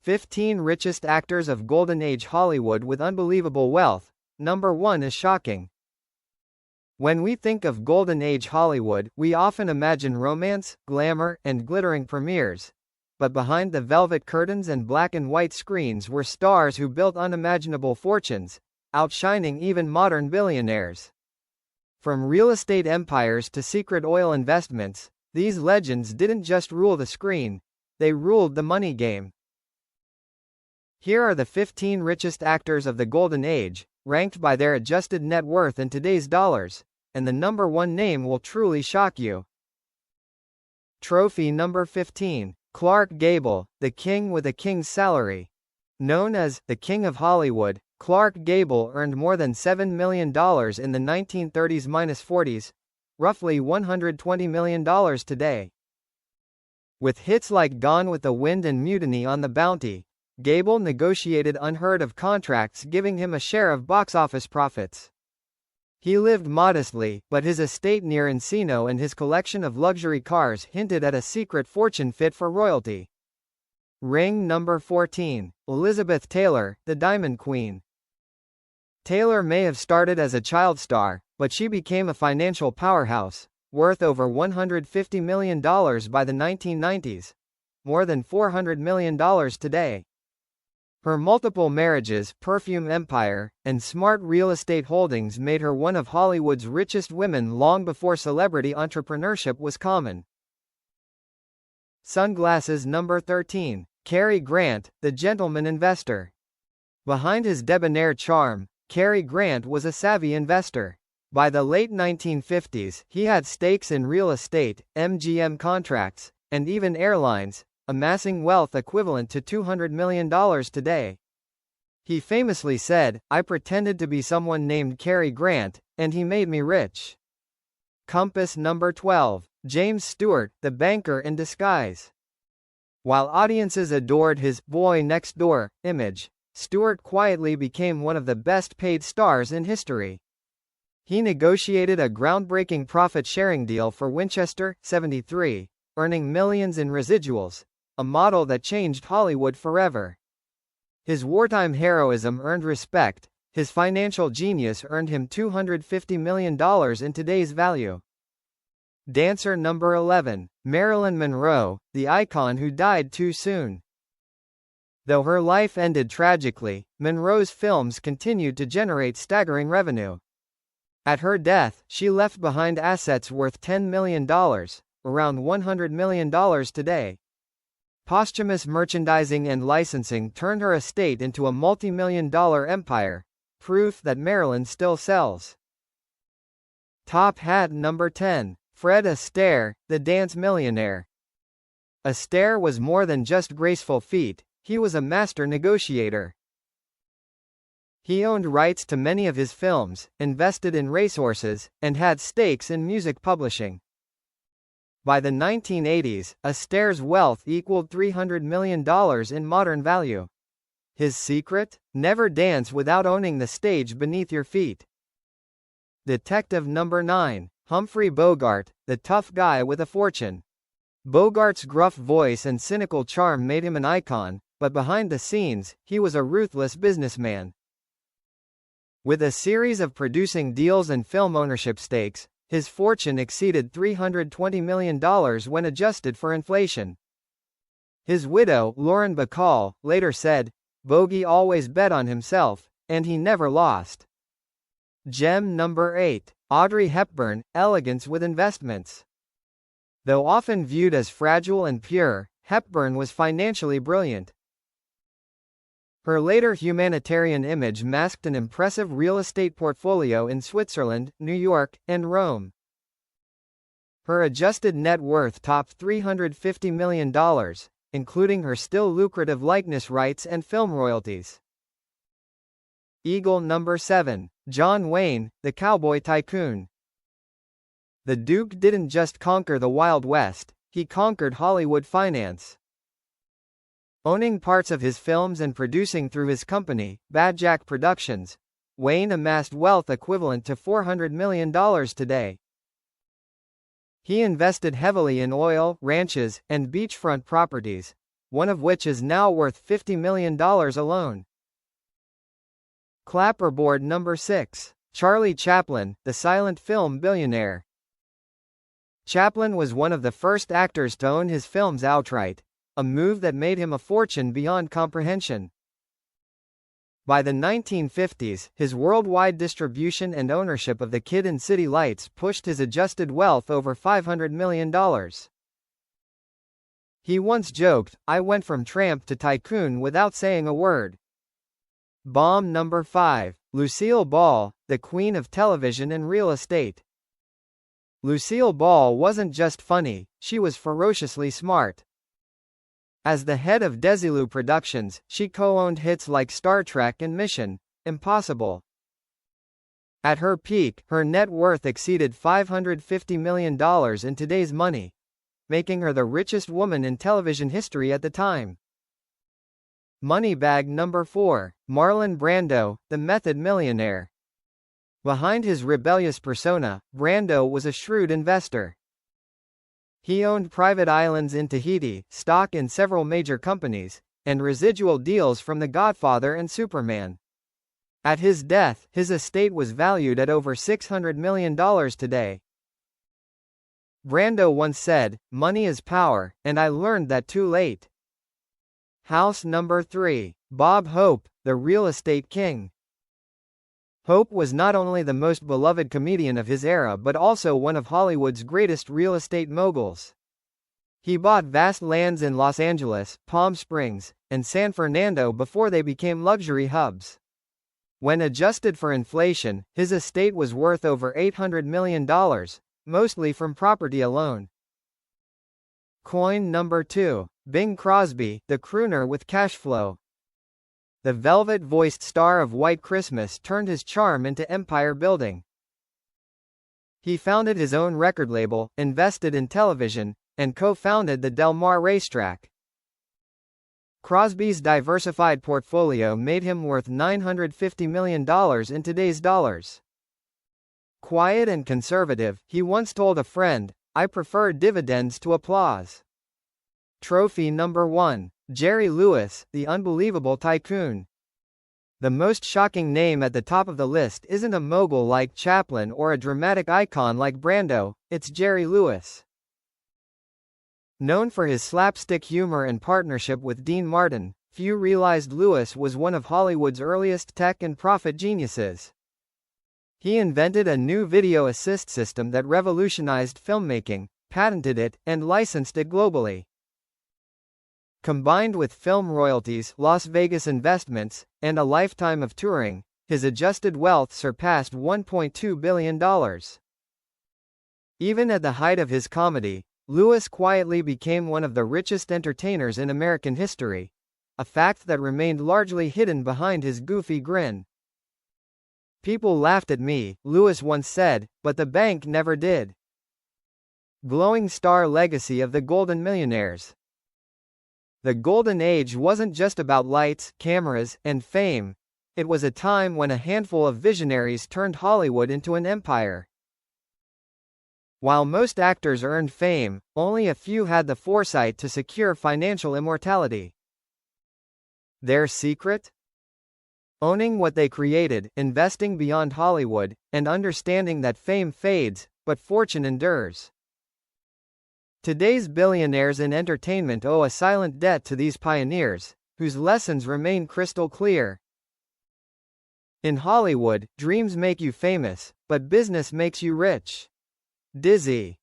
15 richest actors of Golden Age Hollywood with unbelievable wealth. Number 1 is shocking. When we think of Golden Age Hollywood, we often imagine romance, glamour, and glittering premieres. But behind the velvet curtains and black and white screens were stars who built unimaginable fortunes, outshining even modern billionaires. From real estate empires to secret oil investments, these legends didn't just rule the screen, they ruled the money game. Here are the 15 richest actors of the Golden Age, ranked by their adjusted net worth in today's dollars, and the number 1 name will truly shock you. Trophy number 15, Clark Gable, the king with a king's salary. Known as the King of Hollywood, Clark Gable earned more than $7 million in the 1930s-40s, roughly $120 million today. With hits like Gone with the Wind and Mutiny on the Bounty, Gable negotiated unheard-of contracts giving him a share of box office profits. He lived modestly, but his estate near Encino and his collection of luxury cars hinted at a secret fortune fit for royalty. Ring number 14, Elizabeth Taylor, the Diamond Queen. Taylor may have started as a child star, but she became a financial powerhouse, worth over $150 million by the 1990s. More than $400 million today. Her multiple marriages, perfume empire, and smart real estate holdings made her one of Hollywood's richest women long before celebrity entrepreneurship was common. Sunglasses number 13, Cary Grant, the gentleman investor. Behind his debonair charm, Cary Grant was a savvy investor. By the late 1950s, he had stakes in real estate, MGM contracts, and even airlines, amassing wealth equivalent to $200 million today. He famously said, "I pretended to be someone named Cary Grant, and he made me rich." Compass number 12, James Stewart, the banker in disguise. While audiences adored his boy next door image, Stewart quietly became one of the best-paid stars in history. He negotiated a groundbreaking profit-sharing deal for Winchester, 73, earning millions in residuals, a model that changed Hollywood forever. His wartime heroism earned respect, his financial genius earned him $250 million in today's value. Dancer number 11, Marilyn Monroe, the icon who died too soon. Though her life ended tragically, Monroe's films continued to generate staggering revenue. At her death, she left behind assets worth $10 million, around $100 million today. Posthumous merchandising and licensing turned her estate into a multi-million-dollar empire, proof that Marilyn still sells. Top hat number 10, Fred Astaire, the dance millionaire. Astaire was more than just graceful feet, he was a master negotiator. He owned rights to many of his films, invested in racehorses, and had stakes in music publishing. By the 1980s, Astaire's wealth equaled $300 million in modern value. His secret? Never dance without owning the stage beneath your feet. Detective number 9, Humphrey Bogart, the tough guy with a fortune. Bogart's gruff voice and cynical charm made him an icon, but behind the scenes, he was a ruthless businessman. With a series of producing deals and film ownership stakes, his fortune exceeded $320 million when adjusted for inflation. His widow, Lauren Bacall, later said, "Bogey always bet on himself, and he never lost." Gem number 8, Audrey Hepburn, elegance with investments. Though often viewed as fragile and pure, Hepburn was financially brilliant. Her later humanitarian image masked an impressive real estate portfolio in Switzerland, New York, and Rome. Her adjusted net worth topped $350 million, including her still lucrative likeness rights and film royalties. Eagle number 7, John Wayne, the cowboy tycoon. The Duke didn't just conquer the Wild West, he conquered Hollywood finance. Owning parts of his films and producing through his company, Bad Jack Productions, Wayne amassed wealth equivalent to $400 million today. He invested heavily in oil, ranches, and beachfront properties, one of which is now worth $50 million alone. Clapperboard number 6. Charlie Chaplin, the silent film billionaire. Chaplin was one of the first actors to own his films outright, a move that made him a fortune beyond comprehension. By the 1950s, his worldwide distribution and ownership of the Kid and City Lights pushed his adjusted wealth over $500 million. He once joked, "I went from tramp to tycoon without saying a word." Bomb number 5. Lucille Ball, the queen of television and real estate. Lucille Ball wasn't just funny, she was ferociously smart. As the head of Desilu Productions, she co-owned hits like Star Trek and Mission Impossible. At her peak, her net worth exceeded $550 million in today's money, making her the richest woman in television history at the time. Moneybag number 4. Marlon Brando, the method millionaire. Behind his rebellious persona, Brando was a shrewd investor. He owned private islands in Tahiti, stock in several major companies, and residual deals from The Godfather and Superman. At his death, his estate was valued at over $600 million today. Brando once said, "Money is power, and I learned that too late." House number 3. Bob Hope, the real estate king. Hope was not only the most beloved comedian of his era but also one of Hollywood's greatest real estate moguls. He bought vast lands in Los Angeles, Palm Springs, and San Fernando before they became luxury hubs. When adjusted for inflation, his estate was worth over $800 million, mostly from property alone. Coin number 2. Bing Crosby, the crooner with cash flow. The velvet-voiced star of White Christmas turned his charm into empire building. He founded his own record label, invested in television, and co-founded the Del Mar racetrack. Crosby's diversified portfolio made him worth $950 million in today's dollars. Quiet and conservative, he once told a friend, "I prefer dividends to applause." Trophy number 1. Jerry Lewis, the unbelievable tycoon. The most shocking name at the top of the list isn't a mogul like Chaplin or a dramatic icon like Brando, it's Jerry Lewis. Known for his slapstick humor and partnership with Dean Martin, few realized Lewis was one of Hollywood's earliest tech and profit geniuses. He invented a new video assist system that revolutionized filmmaking, patented it, and licensed it globally. Combined with film royalties, Las Vegas investments, and a lifetime of touring, his adjusted wealth surpassed $1.2 billion. Even at the height of his comedy, Lewis quietly became one of the richest entertainers in American history, a fact that remained largely hidden behind his goofy grin. "People laughed at me," Lewis once said, "but the bank never did." Glowing star legacy of the Golden Millionaires. The Golden Age wasn't just about lights, cameras, and fame. It was a time when a handful of visionaries turned Hollywood into an empire. While most actors earned fame, only a few had the foresight to secure financial immortality. Their secret? Owning what they created, investing beyond Hollywood, and understanding that fame fades, but fortune endures. Today's billionaires in entertainment owe a silent debt to these pioneers, whose lessons remain crystal clear. In Hollywood, dreams make you famous, but business makes you rich. Dizzy.